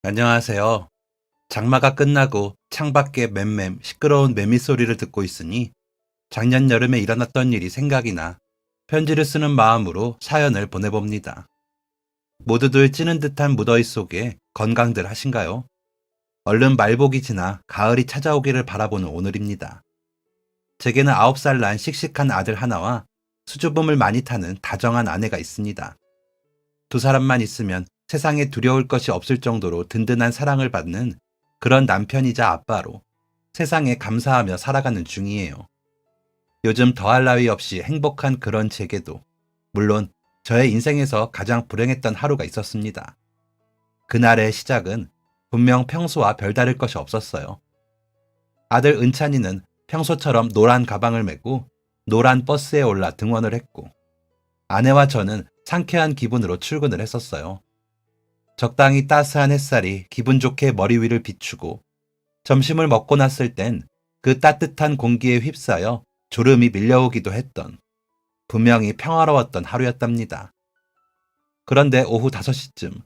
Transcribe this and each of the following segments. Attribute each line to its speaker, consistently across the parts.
Speaker 1: 안녕하세요. 장마가 끝나고 창밖에 맴맴 시끄러운 매미 소리를 듣고 있으니 작년 여름에 일어났던 일이 생각이 나 편지를 쓰는 마음으로 사연을 보내봅니다. 모두들 찌는 듯한 무더위 속에 건강들 하신가요? 얼른 말복이 지나 가을이 찾아오기를 바라보는 오늘입니다. 제게는 9살 난 씩씩한 아들 하나와 수줍음을 많이 타는 다정한 아내가 있습니다. 두 사람만 있으면 세상에 두려울 것이 없을 정도로 든든한 사랑을 받는 그런 남편이자 아빠로 세상에 감사하며 살아가는 중이에요. 요즘 더할 나위 없이 행복한 그런 제게도 물론 저의 인생에서 가장 불행했던 하루가 있었습니다. 그날의 시작은 분명 평소와 별다를 것이 없었어요. 아들 은찬이는 평소처럼 노란 가방을 메고 노란 버스에 올라 등원을 했고 아내와 저는 상쾌한 기분으로 출근을 했었어요. 적당히 따스한 햇살이 기분 좋게 머리 위를 비추고 점심을 먹고 났을 땐 그 따뜻한 공기에 휩싸여 졸음이 밀려오기도 했던 분명히 평화로웠던 하루였답니다. 그런데 오후 5시쯤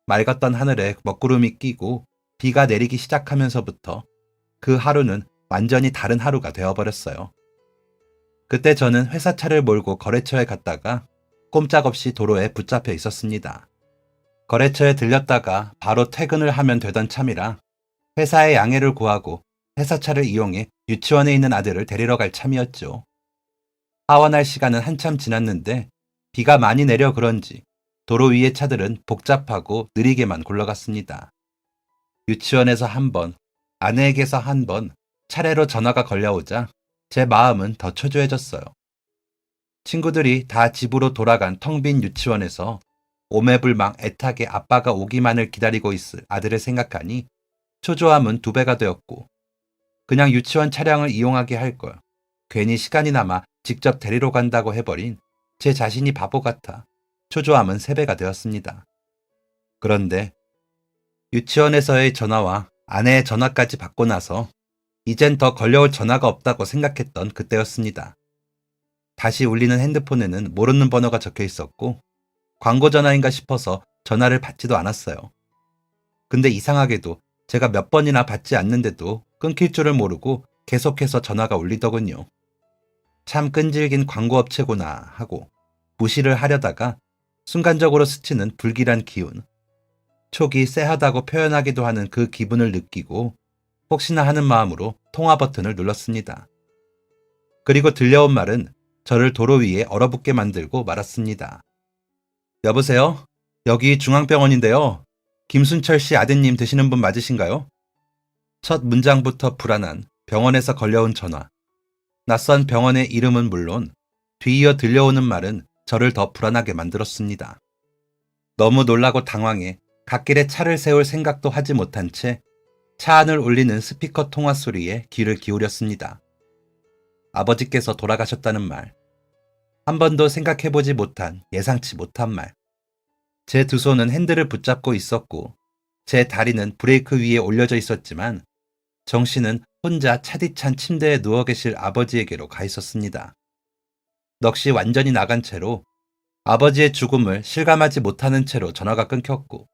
Speaker 1: 맑았던 하늘에 먹구름이 끼고 비가 내리기 시작하면서부터 그 하루는 완전히 다른 하루가 되어버렸어요. 그때 저는 회사 차를 몰고 거래처에 갔다가 꼼짝없이 도로에 붙잡혀 있었습니다. 거래처에 들렸다가 바로 퇴근을 하면 되던 참이라 회사의 양해를 구하고 회사차를 이용해 유치원에 있는 아들을 데리러 갈 참이었죠. 하원할 시간은 한참 지났는데 비가 많이 내려 그런지 도로 위의 차들은 복잡하고 느리게만 굴러갔습니다. 유치원에서 한 번, 아내에게서 한 번 차례로 전화가 걸려오자 제 마음은 더 초조해졌어요. 친구들이 다 집으로 돌아간 텅 빈 유치원에서 오매불망 애타게 아빠가 오기만을 기다리고 있을 아들을 생각하니 초조함은 2배가 되었고 그냥 유치원 차량을 이용하게 할 걸 괜히 시간이 남아 직접 데리러 간다고 해버린 제 자신이 바보 같아 초조함은 3배가 되었습니다. 그런데 유치원에서의 전화와 아내의 전화까지 받고 나서 이젠 더 걸려올 전화가 없다고 생각했던 그때였습니다. 다시 울리는 핸드폰에는 모르는 번호가 적혀 있었고 광고 전화인가 싶어서 전화를 받지도 않았어요. 근데 이상하게도 제가 몇 번이나 받지 않는데도 끊길 줄을 모르고 계속해서 전화가 울리더군요. 참 끈질긴 광고업체구나 하고 무시를 하려다가 순간적으로 스치는 불길한 기운, 촉이 쎄하다고 표현하기도 하는 그 기분을 느끼고 혹시나 하는 마음으로 통화 버튼을 눌렀습니다. 그리고 들려온 말은 저를 도로 위에 얼어붙게 만들고 말았습니다. 여보세요? 여기 중앙병원인데요. 김순철 씨 아드님 되시는 분 맞으신가요? 첫 문장부터 불안한 병원에서 걸려온 전화. 낯선 병원의 이름은 물론 뒤이어 들려오는 말은 저를 더 불안하게 만들었습니다. 너무 놀라고 당황해 갓길에 차를 세울 생각도 하지 못한 채 차 안을 울리는 스피커 통화 소리에 귀를 기울였습니다. 아버지께서 돌아가셨다는 말. 한 번도 생각해보지 못한 예상치 못한 말. 제 두 손은 핸들을 붙잡고 있었고 제 다리는 브레이크 위에 올려져 있었지만 정신은 혼자 차디찬 침대에 누워 계실 아버지에게로 가 있었습니다. 넋이 완전히 나간 채로 아버지의 죽음을 실감하지 못하는 채로 전화가 끊겼고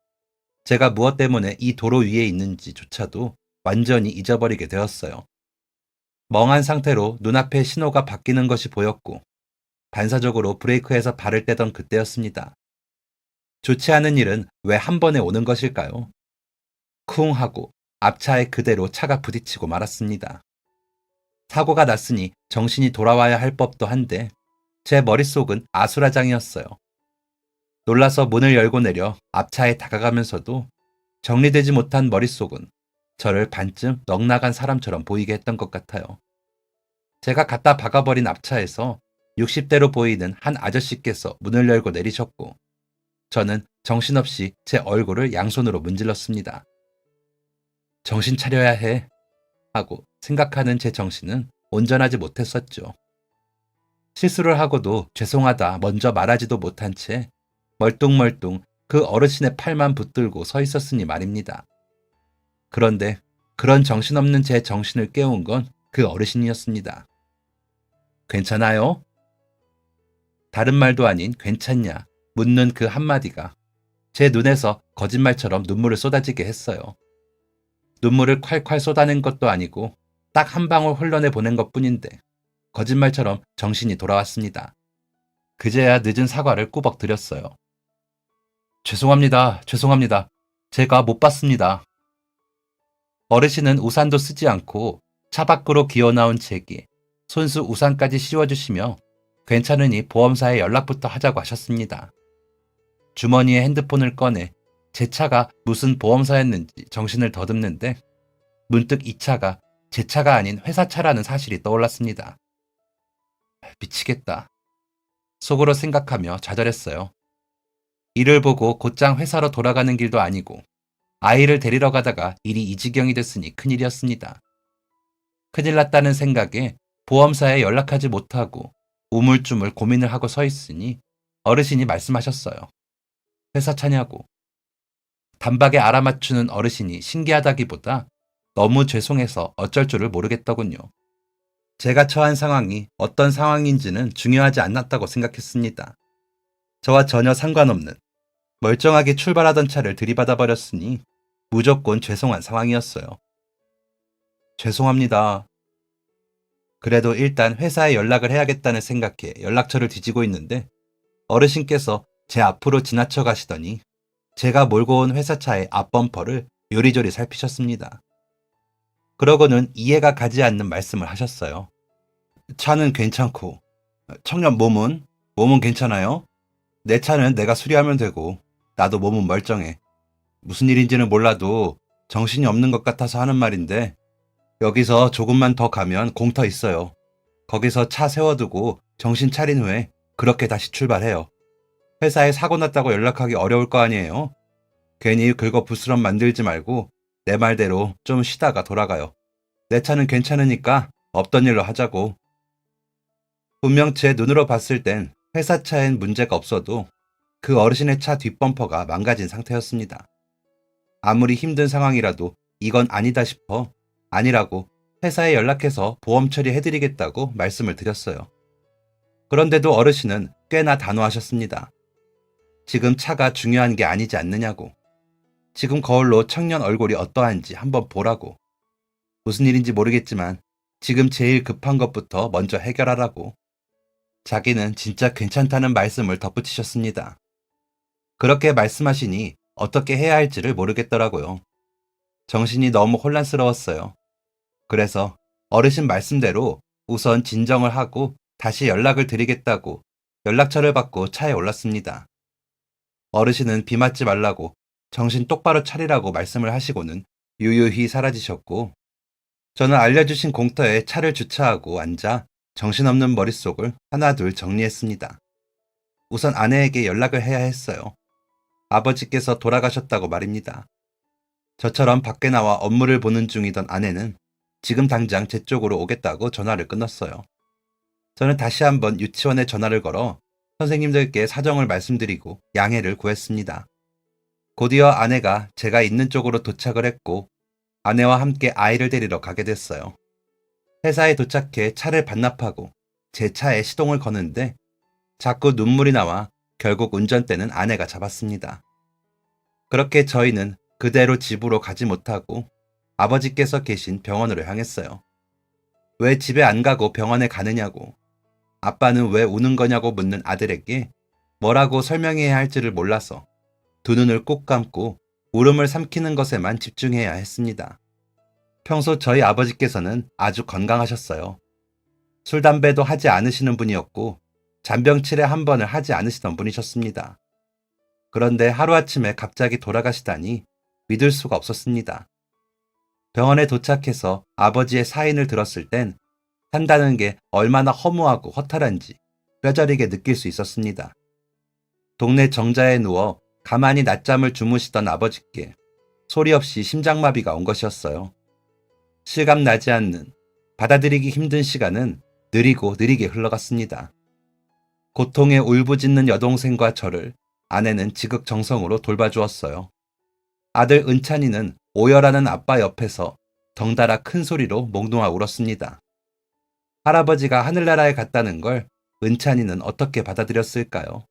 Speaker 1: 제가 무엇 때문에 이 도로 위에 있는지조차도 완전히 잊어버리게 되었어요. 멍한 상태로 눈앞에 신호가 바뀌는 것이 보였고 반사적으로 브레이크에서 발을 떼던 그때였습니다. 좋지 않은 일은 왜 한 번에 오는 것일까요? 쿵 하고 앞차에 그대로 차가 부딪히고 말았습니다. 사고가 났으니 정신이 돌아와야 할 법도 한데 제 머릿속은 아수라장이었어요. 놀라서 문을 열고 내려 앞차에 다가가면서도 정리되지 못한 머릿속은 저를 반쯤 넋나간 사람처럼 보이게 했던 것 같아요. 제가 갖다 박아버린 앞차에서 60대로 보이는 한 아저씨께서 문을 열고 내리셨고 저는 정신없이 제 얼굴을 양손으로 문질렀습니다. 정신 차려야 해 하고 생각하는 제 정신은 온전하지 못했었죠. 실수를 하고도 죄송하다 먼저 말하지도 못한 채 멀뚱멀뚱 그 어르신의 팔만 붙들고 서 있었으니 말입니다. 그런데 그런 정신없는 제 정신을 깨운 건 그 어르신이었습니다. 괜찮아요? 다른 말도 아닌 괜찮냐 묻는 그 한마디가 제 눈에서 거짓말처럼 눈물을 쏟아지게 했어요. 눈물을 콸콸 쏟아낸 것도 아니고 딱 한 방울 흘러내 보낸 것뿐인데 거짓말처럼 정신이 돌아왔습니다. 그제야 늦은 사과를 꾸벅 드렸어요. 죄송합니다. 죄송합니다. 제가 못 봤습니다. 어르신은 우산도 쓰지 않고 차 밖으로 기어나온 제게 손수 우산까지 씌워주시며 괜찮으니 보험사에 연락부터 하자고 하셨습니다. 주머니에 핸드폰을 꺼내 제 차가 무슨 보험사였는지 정신을 더듬는데 문득 이 차가 제 차가 아닌 회사 차라는 사실이 떠올랐습니다. 미치겠다. 속으로 생각하며 좌절했어요. 일을 보고 곧장 회사로 돌아가는 길도 아니고 아이를 데리러 가다가 일이 이 지경이 됐으니 큰일이었습니다. 큰일 났다는 생각에 보험사에 연락하지 못하고 우물쭈물 고민을 하고 서 있으니 어르신이 말씀하셨어요. 회사 차냐고. 단박에 알아맞추는 어르신이 신기하다기보다 너무 죄송해서 어쩔 줄을 모르겠더군요. 제가 처한 상황이 어떤 상황인지는 중요하지 않았다고 생각했습니다. 저와 전혀 상관없는 멀쩡하게 출발하던 차를 들이받아 버렸으니 무조건 죄송한 상황이었어요. 죄송합니다. 그래도 일단 회사에 연락을 해야겠다는 생각에 연락처를 뒤지고 있는데 어르신께서 제 앞으로 지나쳐 가시더니 제가 몰고 온 회사차의 앞범퍼를 요리조리 살피셨습니다. 그러고는 이해가 가지 않는 말씀을 하셨어요. 차는 괜찮고 청년 몸은 괜찮아요? 내 차는 내가 수리하면 되고 나도 몸은 멀쩡해. 무슨 일인지는 몰라도 정신이 없는 것 같아서 하는 말인데 여기서 조금만 더 가면 공터 있어요. 거기서 차 세워두고 정신 차린 후에 그렇게 다시 출발해요. 회사에 사고 났다고 연락하기 어려울 거 아니에요? 괜히 긁어부스럼 만들지 말고 내 말대로 좀 쉬다가 돌아가요. 내 차는 괜찮으니까 없던 일로 하자고. 분명 제 눈으로 봤을 땐 회사 차엔 문제가 없어도 그 어르신의 차 뒷범퍼가 망가진 상태였습니다. 아무리 힘든 상황이라도 이건 아니다 싶어 아니라고 회사에 연락해서 보험 처리해드리겠다고 말씀을 드렸어요. 그런데도 어르신은 꽤나 단호하셨습니다. 지금 차가 중요한 게 아니지 않느냐고. 지금 거울로 청년 얼굴이 어떠한지 한번 보라고. 무슨 일인지 모르겠지만 지금 제일 급한 것부터 먼저 해결하라고. 자기는 진짜 괜찮다는 말씀을 덧붙이셨습니다. 그렇게 말씀하시니 어떻게 해야 할지를 모르겠더라고요. 정신이 너무 혼란스러웠어요. 그래서 어르신 말씀대로 우선 진정을 하고 다시 연락을 드리겠다고 연락처를 받고 차에 올랐습니다. 어르신은 비 맞지 말라고 정신 똑바로 차리라고 말씀을 하시고는 유유히 사라지셨고 저는 알려주신 공터에 차를 주차하고 앉아 정신없는 머릿속을 하나둘 정리했습니다. 우선 아내에게 연락을 해야 했어요. 아버지께서 돌아가셨다고 말입니다. 저처럼 밖에 나와 업무를 보는 중이던 아내는 지금 당장 제 쪽으로 오겠다고 전화를 끊었어요. 저는 다시 한번 유치원에 전화를 걸어 선생님들께 사정을 말씀드리고 양해를 구했습니다. 곧이어 아내가 제가 있는 쪽으로 도착을 했고 아내와 함께 아이를 데리러 가게 됐어요. 회사에 도착해 차를 반납하고 제 차에 시동을 거는데 자꾸 눈물이 나와 결국 운전대는 아내가 잡았습니다. 그렇게 저희는 그대로 집으로 가지 못하고 아버지께서 계신 병원으로 향했어요. 왜 집에 안 가고 병원에 가느냐고, 아빠는 왜 우는 거냐고 묻는 아들에게 뭐라고 설명해야 할지를 몰라서 두 눈을 꼭 감고 울음을 삼키는 것에만 집중해야 했습니다. 평소 저희 아버지께서는 아주 건강하셨어요. 술, 담배도 하지 않으시는 분이었고 잔병치레 한 번을 하지 않으시던 분이셨습니다. 그런데 하루아침에 갑자기 돌아가시다니 믿을 수가 없었습니다. 병원에 도착해서 아버지의 사인을 들었을 땐 산다는 게 얼마나 허무하고 허탈한지 뼈저리게 느낄 수 있었습니다. 동네 정자에 누워 가만히 낮잠을 주무시던 아버지께 소리 없이 심장마비가 온 것이었어요. 실감나지 않는, 받아들이기 힘든 시간은 느리고 느리게 흘러갔습니다. 고통에 울부짖는 여동생과 저를 아내는 지극정성으로 돌봐주었어요. 아들 은찬이는 오열하는 아빠 옆에서 덩달아 큰 소리로 몽둥아 울었습니다. 할아버지가 하늘나라에 갔다는 걸 은찬이는 어떻게 받아들였을까요?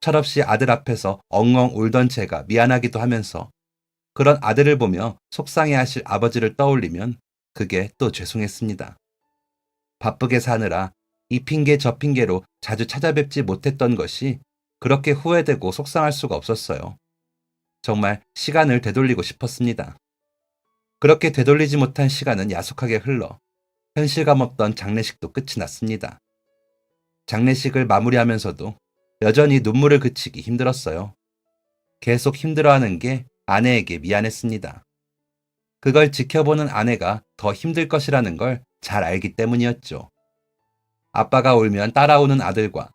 Speaker 1: 철없이 아들 앞에서 엉엉 울던 제가 미안하기도 하면서 그런 아들을 보며 속상해하실 아버지를 떠올리면 그게 또 죄송했습니다. 바쁘게 사느라 이 핑계 저 핑계로 자주 찾아뵙지 못했던 것이 그렇게 후회되고 속상할 수가 없었어요. 정말 시간을 되돌리고 싶었습니다. 그렇게 되돌리지 못한 시간은 야속하게 흘러 현실감 없던 장례식도 끝이 났습니다. 장례식을 마무리하면서도 여전히 눈물을 그치기 힘들었어요. 계속 힘들어하는 게 아내에게 미안했습니다. 그걸 지켜보는 아내가 더 힘들 것이라는 걸 잘 알기 때문이었죠. 아빠가 울면 따라오는 아들과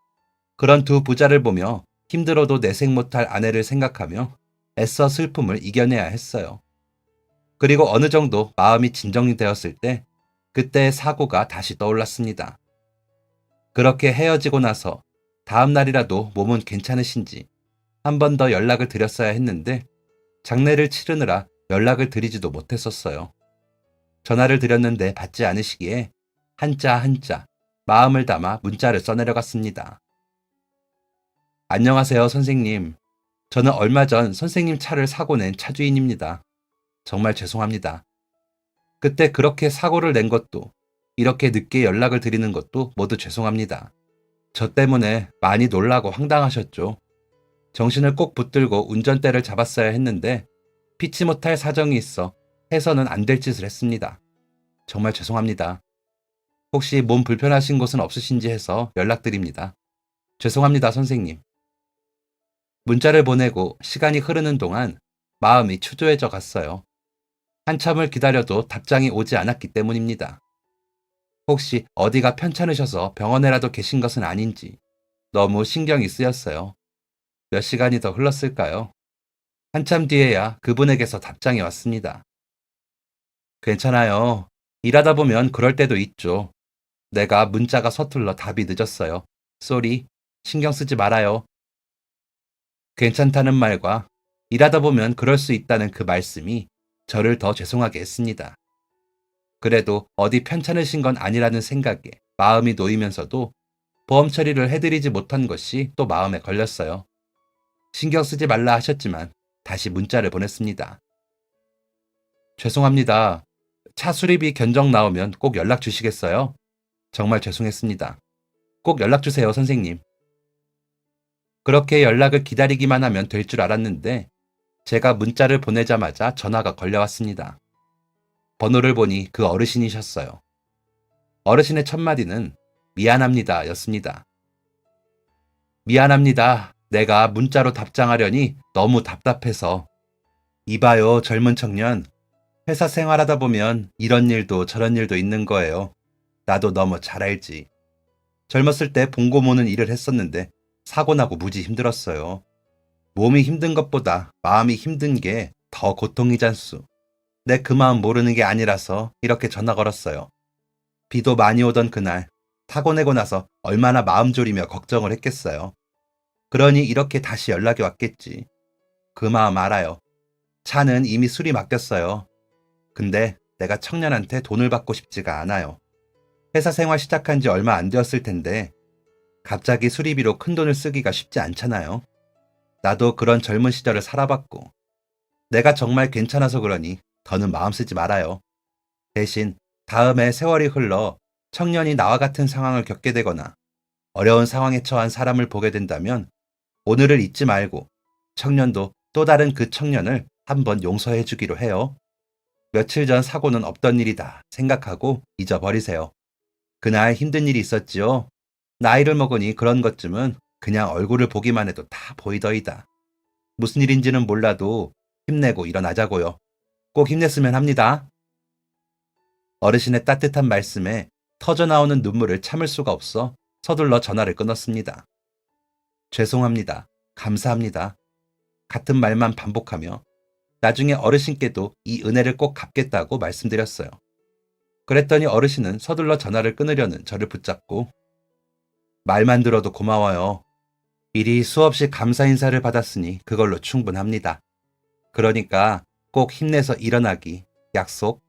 Speaker 1: 그런 두 부자를 보며 힘들어도 내색 못할 아내를 생각하며 애써 슬픔을 이겨내야 했어요. 그리고 어느 정도 마음이 진정이 되었을 때 그때의 사고가 다시 떠올랐습니다. 그렇게 헤어지고 나서 다음 날이라도 몸은 괜찮으신지 한 번 더 연락을 드렸어야 했는데 장례를 치르느라 연락을 드리지도 못했었어요. 전화를 드렸는데 받지 않으시기에 한자 한자 마음을 담아 문자를 써내려갔습니다. 안녕하세요, 선생님. 저는 얼마 전 선생님 차를 사고 낸 차주인입니다. 정말 죄송합니다. 그때 그렇게 사고를 낸 것도 이렇게 늦게 연락을 드리는 것도 모두 죄송합니다. 저 때문에 많이 놀라고 황당하셨죠. 정신을 꼭 붙들고 운전대를 잡았어야 했는데 피치 못할 사정이 있어 해서는 안 될 짓을 했습니다. 정말 죄송합니다. 혹시 몸 불편하신 곳은 없으신지 해서 연락드립니다. 죄송합니다, 선생님. 문자를 보내고 시간이 흐르는 동안 마음이 초조해져 갔어요. 한참을 기다려도 답장이 오지 않았기 때문입니다. 혹시 어디가 편찮으셔서 병원에라도 계신 것은 아닌지 너무 신경이 쓰였어요. 몇 시간이 더 흘렀을까요? 한참 뒤에야 그분에게서 답장이 왔습니다. 괜찮아요. 일하다 보면 그럴 때도 있죠. 내가 문자가 서툴러 답이 늦었어요. 쏘리, 신경 쓰지 말아요. 괜찮다는 말과 일하다 보면 그럴 수 있다는 그 말씀이 저를 더 죄송하게 했습니다. 그래도 어디 편찮으신 건 아니라는 생각에 마음이 놓이면서도 보험 처리를 해드리지 못한 것이 또 마음에 걸렸어요. 신경 쓰지 말라 하셨지만 다시 문자를 보냈습니다. 죄송합니다. 차 수리비 견적 나오면 꼭 연락 주시겠어요? 정말 죄송했습니다. 꼭 연락 주세요, 선생님. 그렇게 연락을 기다리기만 하면 될 줄 알았는데 제가 문자를 보내자마자 전화가 걸려왔습니다. 번호를 보니 그 어르신이셨어요. 어르신의 첫 마디는 미안합니다 였습니다. 미안합니다. 내가 문자로 답장하려니 너무 답답해서. 이봐요, 젊은 청년. 회사 생활하다 보면 이런 일도 저런 일도 있는 거예요. 나도 너무 잘 알지. 젊었을 때 봉고 모는 일을 했었는데 사고 나고 무지 힘들었어요. 몸이 힘든 것보다 마음이 힘든 게 더 고통이잖수. 내 그 마음 모르는 게 아니라서 이렇게 전화 걸었어요. 비도 많이 오던 그날 사고 내고 나서 얼마나 마음 졸이며 걱정을 했겠어요. 그러니 이렇게 다시 연락이 왔겠지. 그 마음 알아요. 차는 이미 수리 맡겼어요. 근데 내가 청년한테 돈을 받고 싶지가 않아요. 회사 생활 시작한 지 얼마 안 되었을 텐데 갑자기 수리비로 큰 돈을 쓰기가 쉽지 않잖아요. 나도 그런 젊은 시절을 살아봤고 내가 정말 괜찮아서 그러니 더는 마음 쓰지 말아요. 대신 다음에 세월이 흘러 청년이 나와 같은 상황을 겪게 되거나 어려운 상황에 처한 사람을 보게 된다면 오늘을 잊지 말고 청년도 또 다른 그 청년을 한번 용서해 주기로 해요. 며칠 전 사고는 없던 일이다 생각하고 잊어버리세요. 그날 힘든 일이 있었지요. 나이를 먹으니 그런 것쯤은 그냥 얼굴을 보기만 해도 다 보이더이다. 무슨 일인지는 몰라도 힘내고 일어나자고요. 꼭 힘냈으면 합니다. 어르신의 따뜻한 말씀에 터져나오는 눈물을 참을 수가 없어 서둘러 전화를 끊었습니다. 죄송합니다. 감사합니다. 같은 말만 반복하며 나중에 어르신께도 이 은혜를 꼭 갚겠다고 말씀드렸어요. 그랬더니 어르신은 서둘러 전화를 끊으려는 저를 붙잡고 말만 들어도 고마워요. 미리 수없이 감사 인사를 받았으니 그걸로 충분합니다. 그러니까 꼭 힘내서 일어나기 약속.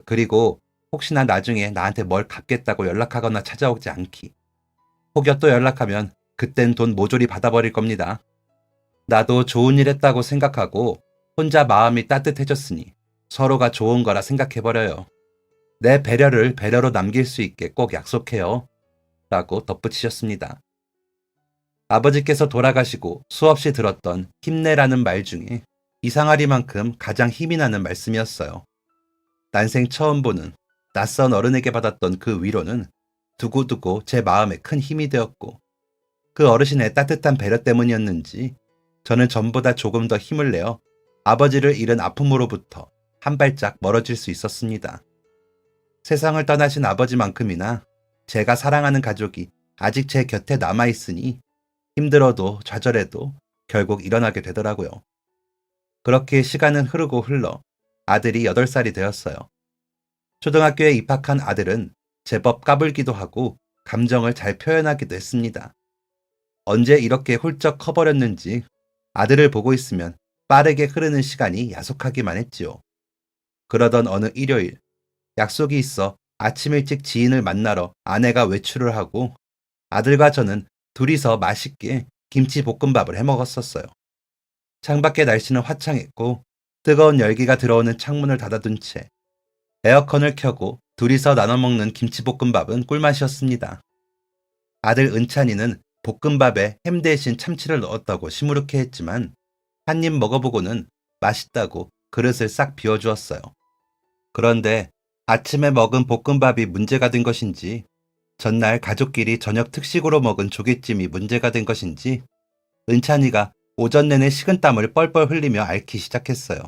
Speaker 1: 그리고 혹시나 나중에 나한테 뭘 갚겠다고 연락하거나 찾아오지 않기. 혹여 또 연락하면 그땐 돈 모조리 받아버릴 겁니다. 나도 좋은 일 했다고 생각하고 혼자 마음이 따뜻해졌으니 서로가 좋은 거라 생각해버려요. 내 배려를 배려로 남길 수 있게 꼭 약속해요. 라고 덧붙이셨습니다. 아버지께서 돌아가시고 수없이 들었던 힘내라는 말 중에 이상하리만큼 가장 힘이 나는 말씀이었어요. 난생 처음 보는 낯선 어른에게 받았던 그 위로는 두고두고 제 마음에 큰 힘이 되었고 그 어르신의 따뜻한 배려 때문이었는지 저는 전보다 조금 더 힘을 내어 아버지를 잃은 아픔으로부터 한 발짝 멀어질 수 있었습니다. 세상을 떠나신 아버지만큼이나 제가 사랑하는 가족이 아직 제 곁에 남아있으니 힘들어도 좌절해도 결국 일어나게 되더라고요. 그렇게 시간은 흐르고 흘러 아들이 8살이 되었어요. 초등학교에 입학한 아들은 제법 까불기도 하고 감정을 잘 표현하기도 했습니다. 언제 이렇게 훌쩍 커버렸는지 아들을 보고 있으면 빠르게 흐르는 시간이 야속하기만 했지요. 그러던 어느 일요일, 약속이 있어 아침 일찍 지인을 만나러 아내가 외출을 하고 아들과 저는 둘이서 맛있게 김치볶음밥을 해 먹었었어요. 창밖의 날씨는 화창했고 뜨거운 열기가 들어오는 창문을 닫아둔 채 에어컨을 켜고 둘이서 나눠 먹는 김치볶음밥은 꿀맛이었습니다. 아들 은찬이는 볶음밥에 햄 대신 참치를 넣었다고 시무룩해했지만 한 입 먹어보고는 맛있다고 그릇을 싹 비워주었어요. 그런데 아침에 먹은 볶음밥이 문제가 된 것인지 전날 가족끼리 저녁 특식으로 먹은 조개찜이 문제가 된 것인지 은찬이가 오전 내내 식은땀을 뻘뻘 흘리며 앓기 시작했어요.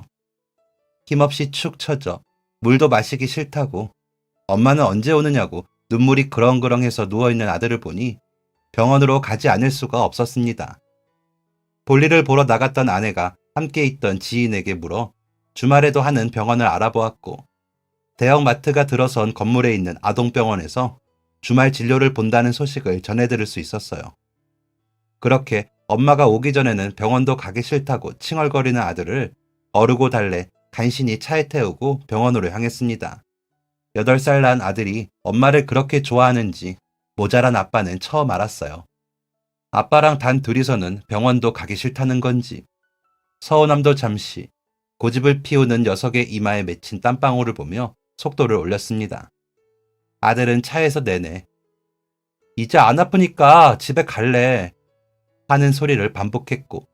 Speaker 1: 힘없이 축 처져 물도 마시기 싫다고 엄마는 언제 오느냐고 눈물이 그렁그렁해서 누워있는 아들을 보니 병원으로 가지 않을 수가 없었습니다. 볼일을 보러 나갔던 아내가 함께 있던 지인에게 물어 주말에도 하는 병원을 알아보았고 대형마트가 들어선 건물에 있는 아동병원에서 주말 진료를 본다는 소식을 전해들을 수 있었어요. 그렇게 엄마가 오기 전에는 병원도 가기 싫다고 칭얼거리는 아들을 어르고 달래 간신히 차에 태우고 병원으로 향했습니다. 8살 난 아들이 엄마를 그렇게 좋아하는지 모자란 아빠는 처음 알았어요. 아빠랑 단 둘이서는 병원도 가기 싫다는 건지 서운함도 잠시 고집을 피우는 녀석의 이마에 맺힌 땀방울을 보며 속도를 올렸습니다. 아들은 차에서 내내 이제 안 아프니까 집에 갈래 하는 소리를 반복했고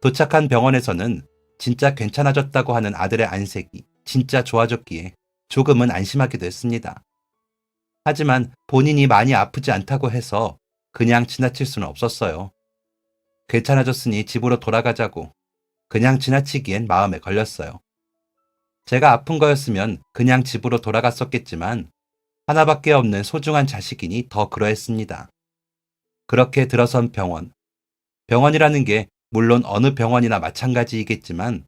Speaker 1: 도착한 병원에서는 진짜 괜찮아졌다고 하는 아들의 안색이 진짜 좋아졌기에 조금은 안심하기도 했습니다. 하지만 본인이 많이 아프지 않다고 해서 그냥 지나칠 수는 없었어요. 괜찮아졌으니 집으로 돌아가자고 그냥 지나치기엔 마음에 걸렸어요. 제가 아픈 거였으면 그냥 집으로 돌아갔었겠지만 하나밖에 없는 소중한 자식이니 더 그러했습니다. 그렇게 들어선 병원. 병원이라는 게 물론 어느 병원이나 마찬가지이겠지만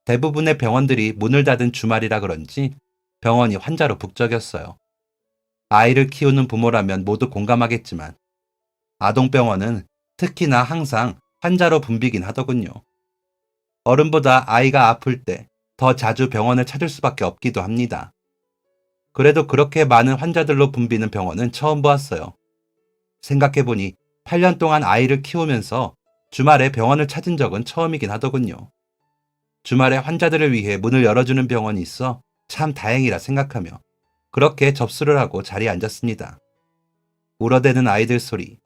Speaker 1: 대부분의 병원들이 문을 닫은 주말이라 그런지 병원이 환자로 북적였어요. 아이를 키우는 부모라면 모두 공감하겠지만 아동병원은 특히나 항상 환자로 붐비긴 하더군요. 어른보다 아이가 아플 때 더 자주 병원을 찾을 수밖에 없기도 합니다. 그래도 그렇게 많은 환자들로 붐비는 병원은 처음 보았어요. 생각해보니 8년 동안 아이를 키우면서 주말에 병원을 찾은 적은 처음이긴 하더군요. 주말에 환자들을 위해 문을 열어주는 병원이 있어 참 다행이라 생각하며 그렇게 접수를 하고 자리에 앉았습니다. 울어대는 아이들 소리,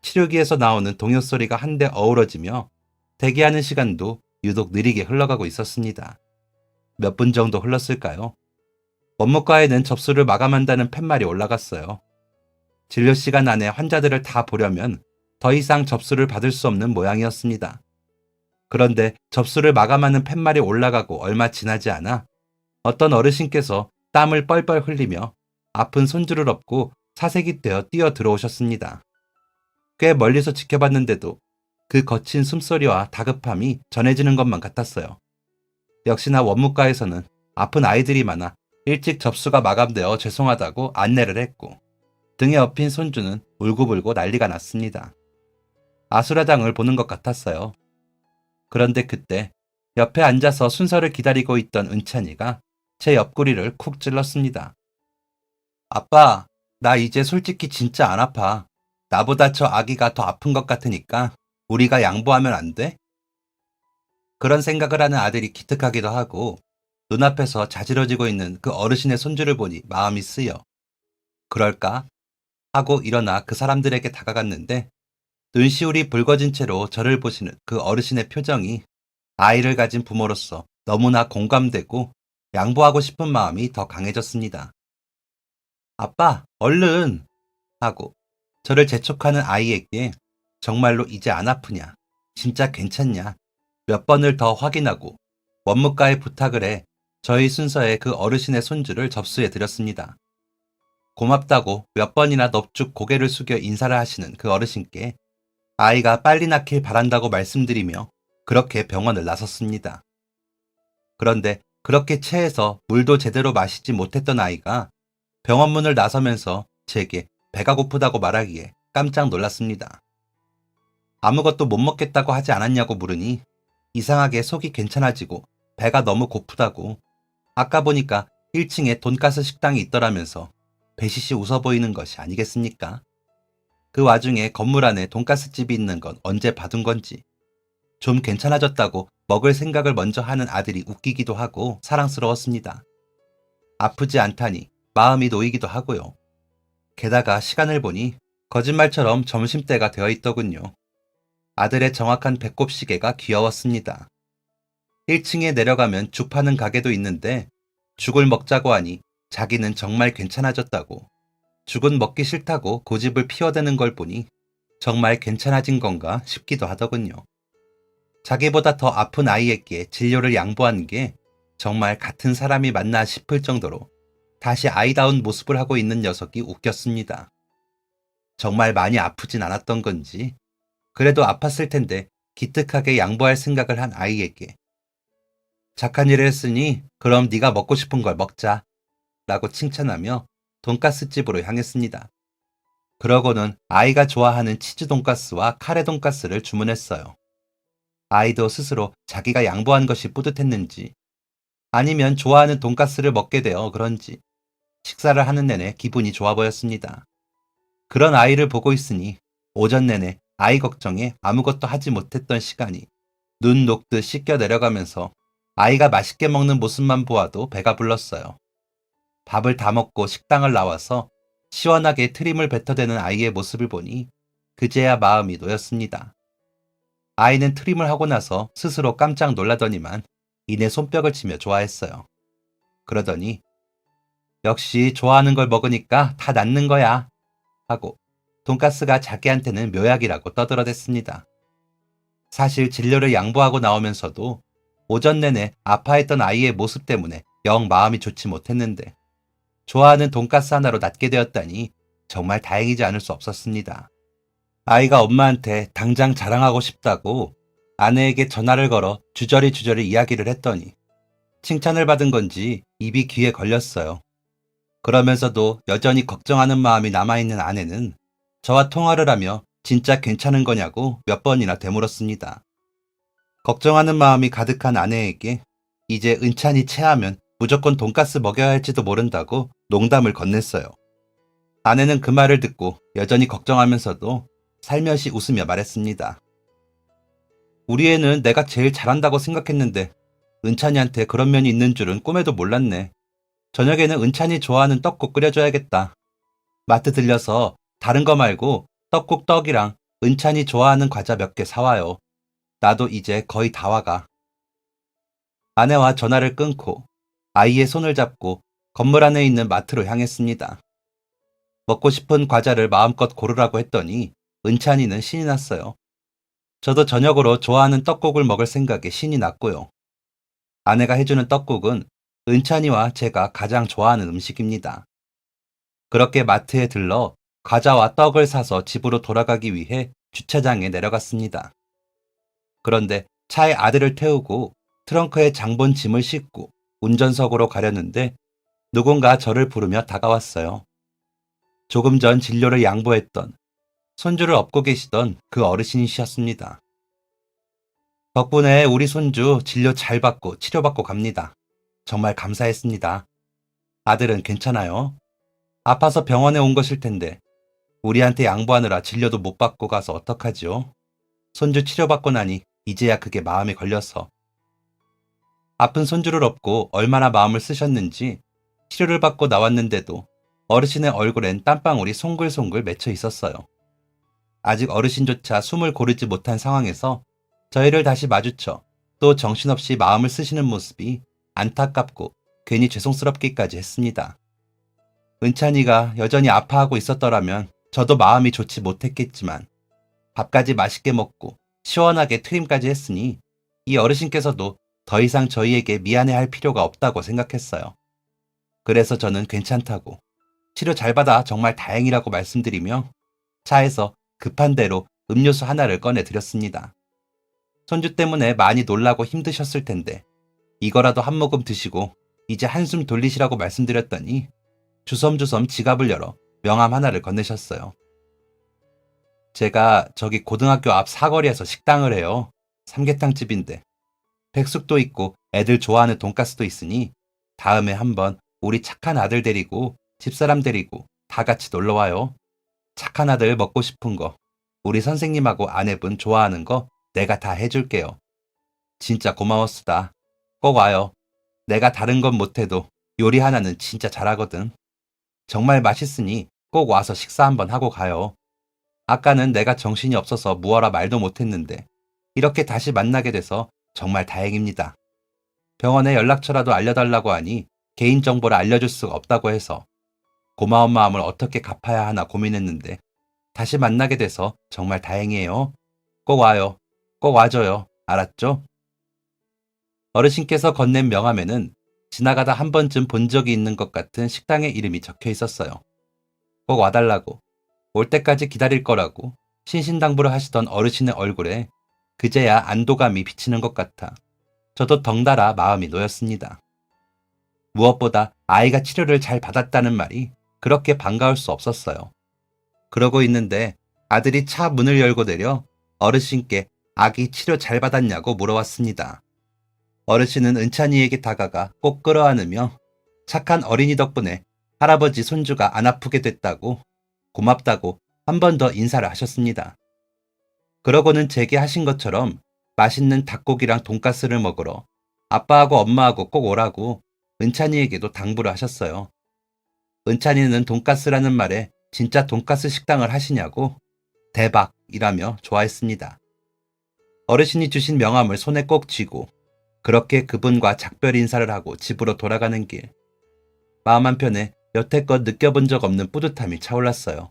Speaker 1: 치료기에서 나오는 동요 소리가 한데 어우러지며 대기하는 시간도 유독 느리게 흘러가고 있었습니다. 몇 분 정도 흘렀을까요? 원무과에는 접수를 마감한다는 팻말이 올라갔어요. 진료 시간 안에 환자들을 다 보려면 더 이상 접수를 받을 수 없는 모양이었습니다. 그런데 접수를 마감하는 팻말이 올라가고 얼마 지나지 않아 어떤 어르신께서 땀을 뻘뻘 흘리며 아픈 손주를 업고 사색이 되어 뛰어 들어오셨습니다. 꽤 멀리서 지켜봤는데도 그 거친 숨소리와 다급함이 전해지는 것만 같았어요. 역시나 원무과에서는 아픈 아이들이 많아 일찍 접수가 마감되어 죄송하다고 안내를 했고 등에 업힌 손주는 울고불고 난리가 났습니다. 아수라장을 보는 것 같았어요. 그런데 그때 옆에 앉아서 순서를 기다리고 있던 은찬이가 제 옆구리를 쿡 찔렀습니다. 아빠, 나 이제 솔직히 진짜 안 아파. 나보다 저 아기가 더 아픈 것 같으니까 우리가 양보하면 안 돼? 그런 생각을 하는 아들이 기특하기도 하고 눈앞에서 자지러지고 있는 그 어르신의 손주를 보니 마음이 쓰여. 그럴까? 하고 일어나 그 사람들에게 다가갔는데 눈시울이 붉어진 채로 저를 보시는 그 어르신의 표정이 아이를 가진 부모로서 너무나 공감되고 양보하고 싶은 마음이 더 강해졌습니다. 아빠, 얼른! 하고 저를 재촉하는 아이에게 정말로 이제 안 아프냐? 진짜 괜찮냐? 몇 번을 더 확인하고 원무과에 부탁을 해 저희 순서에 그 어르신의 손주를 접수해 드렸습니다. 고맙다고 몇 번이나 넙죽 고개를 숙여 인사를 하시는 그 어르신께 아이가 빨리 낳길 바란다고 말씀드리며 그렇게 병원을 나섰습니다. 그런데 그렇게 체해서 물도 제대로 마시지 못했던 아이가 병원 문을 나서면서 제게 배가 고프다고 말하기에 깜짝 놀랐습니다. 아무것도 못 먹겠다고 하지 않았냐고 물으니 이상하게 속이 괜찮아지고 배가 너무 고프다고 아까 보니까 1층에 돈가스 식당이 있더라면서 배시시 웃어 보이는 것이 아니겠습니까? 그 와중에 건물 안에 돈가스 집이 있는 건 언제 봐둔 건지 좀 괜찮아졌다고 먹을 생각을 먼저 하는 아들이 웃기기도 하고 사랑스러웠습니다. 아프지 않다니 마음이 놓이기도 하고요. 게다가 시간을 보니 거짓말처럼 점심때가 되어 있더군요. 아들의 정확한 배꼽 시계가 귀여웠습니다. 1층에 내려가면 죽 파는 가게도 있는데 죽을 먹자고 하니 자기는 정말 괜찮아졌다고 죽은 먹기 싫다고 고집을 피워대는 걸 보니 정말 괜찮아진 건가 싶기도 하더군요. 자기보다 더 아픈 아이에게 진료를 양보한 게 정말 같은 사람이 맞나 싶을 정도로 다시 아이다운 모습을 하고 있는 녀석이 웃겼습니다. 정말 많이 아프진 않았던 건지 그래도 아팠을 텐데 기특하게 양보할 생각을 한 아이에게 착한 일을 했으니 그럼 네가 먹고 싶은 걸 먹자 라고 칭찬하며 돈가스 집으로 향했습니다. 그러고는 아이가 좋아하는 치즈 돈가스와 카레 돈가스를 주문했어요. 아이도 스스로 자기가 양보한 것이 뿌듯했는지 아니면 좋아하는 돈가스를 먹게 되어 그런지 식사를 하는 내내 기분이 좋아 보였습니다. 그런 아이를 보고 있으니 오전 내내 아이 걱정에 아무것도 하지 못했던 시간이 눈 녹듯 씻겨 내려가면서 아이가 맛있게 먹는 모습만 보아도 배가 불렀어요. 밥을 다 먹고 식당을 나와서 시원하게 트림을 뱉어대는 아이의 모습을 보니 그제야 마음이 놓였습니다. 아이는 트림을 하고 나서 스스로 깜짝 놀라더니만 이내 손뼉을 치며 좋아했어요. 그러더니 역시 좋아하는 걸 먹으니까 다 낫는 거야 하고 돈가스가 자기한테는 묘약이라고 떠들어댔습니다. 사실 진료를 양보하고 나오면서도 오전 내내 아파했던 아이의 모습 때문에 영 마음이 좋지 못했는데 좋아하는 돈가스 하나로 낫게 되었다니 정말 다행이지 않을 수 없었습니다. 아이가 엄마한테 당장 자랑하고 싶다고 아내에게 전화를 걸어 주저리 이야기를 했더니 칭찬을 받은 건지 입이 귀에 걸렸어요. 그러면서도 여전히 걱정하는 마음이 남아있는 아내는 저와 통화를 하며 진짜 괜찮은 거냐고 몇 번이나 되물었습니다. 걱정하는 마음이 가득한 아내에게 이제 은찬이 체하면 무조건 돈가스 먹여야 할지도 모른다고 농담을 건넸어요. 아내는 그 말을 듣고 여전히 걱정하면서도 살며시 웃으며 말했습니다. 우리 애는 내가 제일 잘한다고 생각했는데 은찬이한테 그런 면이 있는 줄은 꿈에도 몰랐네. 저녁에는 은찬이 좋아하는 떡국 끓여줘야겠다. 마트 들려서 다른 거 말고 떡국 떡이랑 은찬이 좋아하는 과자 몇 개 사와요. 나도 이제 거의 다 와가. 아내와 전화를 끊고 아이의 손을 잡고 건물 안에 있는 마트로 향했습니다. 먹고 싶은 과자를 마음껏 고르라고 했더니 은찬이는 신이 났어요. 저도 저녁으로 좋아하는 떡국을 먹을 생각에 신이 났고요. 아내가 해주는 떡국은 은찬이와 제가 가장 좋아하는 음식입니다. 그렇게 마트에 들러 과자와 떡을 사서 집으로 돌아가기 위해 주차장에 내려갔습니다. 그런데 차에 아들을 태우고 트렁크에 장본 짐을 싣고 운전석으로 가려는데 누군가 저를 부르며 다가왔어요. 조금 전 진료를 양보했던 손주를 업고 계시던 그 어르신이셨습니다. 덕분에 우리 손주 진료 잘 받고 치료받고 갑니다. 정말 감사했습니다. 아들은 괜찮아요? 아파서 병원에 온 것일 텐데 우리한테 양보하느라 진료도 못 받고 가서 어떡하지요? 손주 치료받고 나니 이제야 그게 마음에 걸려서. 아픈 손주를 업고 얼마나 마음을 쓰셨는지 치료를 받고 나왔는데도 어르신의 얼굴엔 땀방울이 송글송글 맺혀 있었어요. 아직 어르신조차 숨을 고르지 못한 상황에서 저희를 다시 마주쳐 또 정신없이 마음을 쓰시는 모습이 안타깝고 괜히 죄송스럽기까지 했습니다. 은찬이가 여전히 아파하고 있었더라면 저도 마음이 좋지 못했겠지만 밥까지 맛있게 먹고 시원하게 트림까지 했으니 이 어르신께서도 더 이상 저희에게 미안해할 필요가 없다고 생각했어요. 그래서 저는 괜찮다고, 치료 잘 받아 정말 다행이라고 말씀드리며 차에서 급한 대로 음료수 하나를 꺼내드렸습니다. 손주 때문에 많이 놀라고 힘드셨을 텐데 이거라도 한 모금 드시고 이제 한숨 돌리시라고 말씀드렸더니 주섬주섬 지갑을 열어 명함 하나를 건네셨어요. 제가 저기 고등학교 앞 사거리에서 식당을 해요. 삼계탕집인데 백숙도 있고 애들 좋아하는 돈가스도 있으니 다음에 한번 우리 착한 아들 데리고 집사람 데리고 다 같이 놀러와요. 착한 아들 먹고 싶은 거, 우리 선생님하고 아내분 좋아하는 거 내가 다 해줄게요. 진짜 고마웠수다. 꼭 와요. 내가 다른 건 못해도 요리 하나는 진짜 잘하거든. 정말 맛있으니 꼭 와서 식사 한번 하고 가요. 아까는 내가 정신이 없어서 무어라 말도 못했는데 이렇게 다시 만나게 돼서 정말 다행입니다. 병원에 연락처라도 알려달라고 하니 개인정보를 알려줄 수가 없다고 해서 고마운 마음을 어떻게 갚아야 하나 고민했는데 다시 만나게 돼서 정말 다행이에요. 꼭 와요. 꼭 와줘요. 알았죠? 어르신께서 건넨 명함에는 지나가다 한 번쯤 본 적이 있는 것 같은 식당의 이름이 적혀 있었어요. 꼭 와달라고, 올 때까지 기다릴 거라고 신신당부를 하시던 어르신의 얼굴에 그제야 안도감이 비치는 것 같아 저도 덩달아 마음이 놓였습니다. 무엇보다 아이가 치료를 잘 받았다는 말이 그렇게 반가울 수 없었어요. 그러고 있는데 아들이 차 문을 열고 내려 어르신께 아기 치료 잘 받았냐고 물어왔습니다. 어르신은 은찬이에게 다가가 꼭 끌어안으며 착한 어린이 덕분에 할아버지 손주가 안 아프게 됐다고, 고맙다고 한 번 더 인사를 하셨습니다. 그러고는 제게 하신 것처럼 맛있는 닭고기랑 돈가스를 먹으러 아빠하고 엄마하고 꼭 오라고 은찬이에게도 당부를 하셨어요. 은찬이는 돈가스라는 말에 진짜 돈가스 식당을 하시냐고 대박이라며 좋아했습니다. 어르신이 주신 명함을 손에 꼭 쥐고 그렇게 그분과 작별 인사를 하고 집으로 돌아가는 길, 마음 한편에 여태껏 느껴본 적 없는 뿌듯함이 차올랐어요.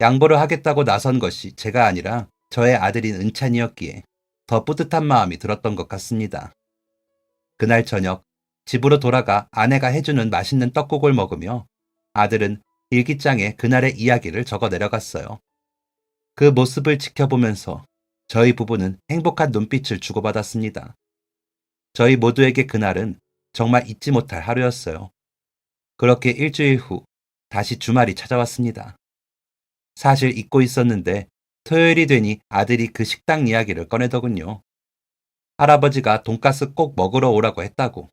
Speaker 1: 양보를 하겠다고 나선 것이 제가 아니라 저의 아들인 은찬이었기에 더 뿌듯한 마음이 들었던 것 같습니다. 그날 저녁 집으로 돌아가 아내가 해주는 맛있는 떡국을 먹으며 아들은 일기장에 그날의 이야기를 적어 내려갔어요. 그 모습을 지켜보면서 저희 부부는 행복한 눈빛을 주고받았습니다. 저희 모두에게 그날은 정말 잊지 못할 하루였어요. 그렇게 일주일 후 다시 주말이 찾아왔습니다. 사실 잊고 있었는데 토요일이 되니 아들이 그 식당 이야기를 꺼내더군요. 할아버지가 돈가스 꼭 먹으러 오라고 했다고.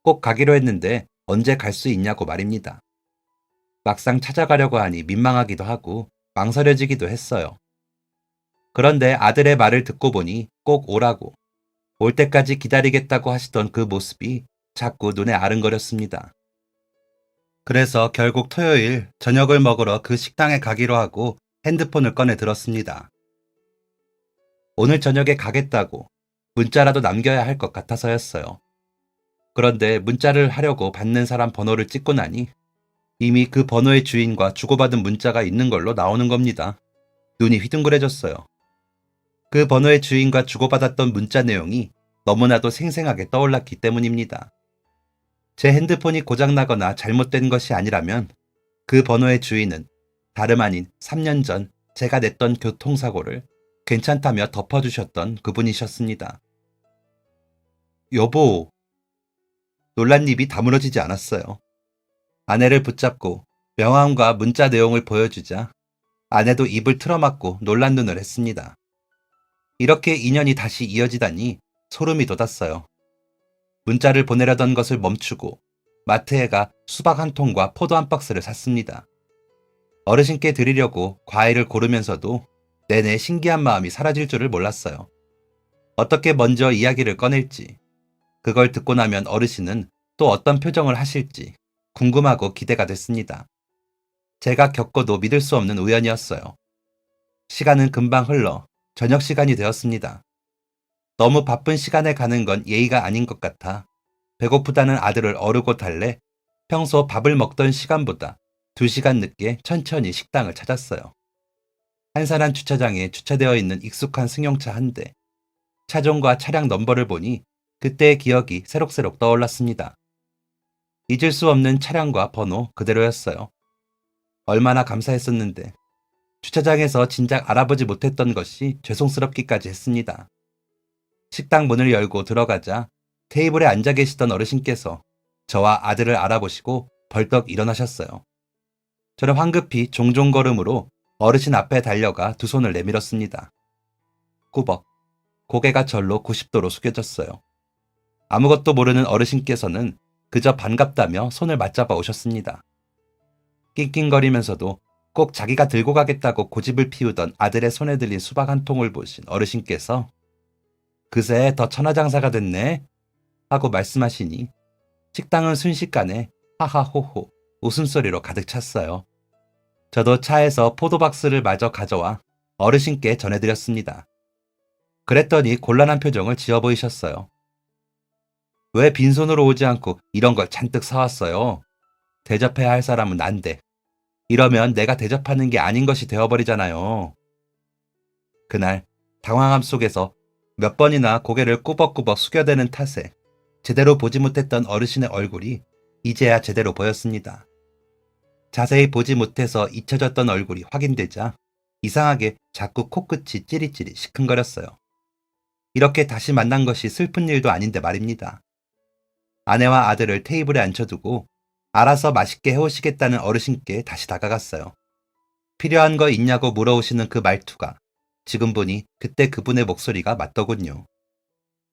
Speaker 1: 꼭 가기로 했는데 언제 갈 수 있냐고 말입니다. 막상 찾아가려고 하니 민망하기도 하고 망설여지기도 했어요. 그런데 아들의 말을 듣고 보니 꼭 오라고, 올 때까지 기다리겠다고 하시던 그 모습이 자꾸 눈에 아른거렸습니다. 그래서 결국 토요일 저녁을 먹으러 그 식당에 가기로 하고 핸드폰을 꺼내 들었습니다. 오늘 저녁에 가겠다고 문자라도 남겨야 할 것 같아서였어요. 그런데 문자를 하려고 받는 사람 번호를 찍고 나니 이미 그 번호의 주인과 주고받은 문자가 있는 걸로 나오는 겁니다. 눈이 휘둥그레졌어요. 그 번호의 주인과 주고받았던 문자 내용이 너무나도 생생하게 떠올랐기 때문입니다. 제 핸드폰이 고장나거나 잘못된 것이 아니라면 그 번호의 주인은 다름 아닌 3년 전 제가 냈던 교통사고를 괜찮다며 덮어주셨던 그분이셨습니다. 여보, 놀란 입이 다물어지지 않았어요. 아내를 붙잡고 명함과 문자 내용을 보여주자 아내도 입을 틀어막고 놀란 눈을 했습니다. 이렇게 인연이 다시 이어지다니 소름이 돋았어요. 문자를 보내려던 것을 멈추고 마트에 가 수박 한 통과 포도 한 박스를 샀습니다. 어르신께 드리려고 과일을 고르면서도 내내 신기한 마음이 사라질 줄을 몰랐어요. 어떻게 먼저 이야기를 꺼낼지, 그걸 듣고 나면 어르신은 또 어떤 표정을 하실지 궁금하고 기대가 됐습니다. 제가 겪어도 믿을 수 없는 우연이었어요. 시간은 금방 흘러 저녁 시간이 되었습니다. 너무 바쁜 시간에 가는 건 예의가 아닌 것 같아 배고프다는 아들을 어르고 달래 평소 밥을 먹던 시간보다 2시간 늦게 천천히 식당을 찾았어요. 한산한 주차장에 주차되어 있는 익숙한 승용차 한 대, 차종과 차량 넘버를 보니 그때의 기억이 새록새록 떠올랐습니다. 잊을 수 없는 차량과 번호 그대로였어요. 얼마나 감사했었는데 주차장에서 진작 알아보지 못했던 것이 죄송스럽기까지 했습니다. 식당 문을 열고 들어가자 테이블에 앉아 계시던 어르신께서 저와 아들을 알아보시고 벌떡 일어나셨어요. 저는 황급히 종종 걸음으로 어르신 앞에 달려가 두 손을 내밀었습니다. 꾸벅, 고개가 절로 90도로 숙여졌어요. 아무것도 모르는 어르신께서는 그저 반갑다며 손을 맞잡아 오셨습니다. 낑낑거리면서도 꼭 자기가 들고 가겠다고 고집을 피우던 아들의 손에 들린 수박 한 통을 보신 어르신께서 그새 더 천하장사가 됐네 하고 말씀하시니 식당은 순식간에 하하호호 웃음소리로 가득 찼어요. 저도 차에서 포도박스를 마저 가져와 어르신께 전해드렸습니다. 그랬더니 곤란한 표정을 지어 보이셨어요. 왜 빈손으로 오지 않고 이런 걸 잔뜩 사왔어요? 대접해야 할 사람은 난데. 이러면 내가 대접하는 게 아닌 것이 되어버리잖아요. 그날 당황함 속에서 몇 번이나 고개를 꾸벅꾸벅 숙여대는 탓에 제대로 보지 못했던 어르신의 얼굴이 이제야 제대로 보였습니다. 자세히 보지 못해서 잊혀졌던 얼굴이 확인되자 이상하게 자꾸 코끝이 찌릿찌릿 시큰거렸어요. 이렇게 다시 만난 것이 슬픈 일도 아닌데 말입니다. 아내와 아들을 테이블에 앉혀두고 알아서 맛있게 해오시겠다는 어르신께 다시 다가갔어요. 필요한 거 있냐고 물어오시는 그 말투가 지금 보니 그때 그분의 목소리가 맞더군요.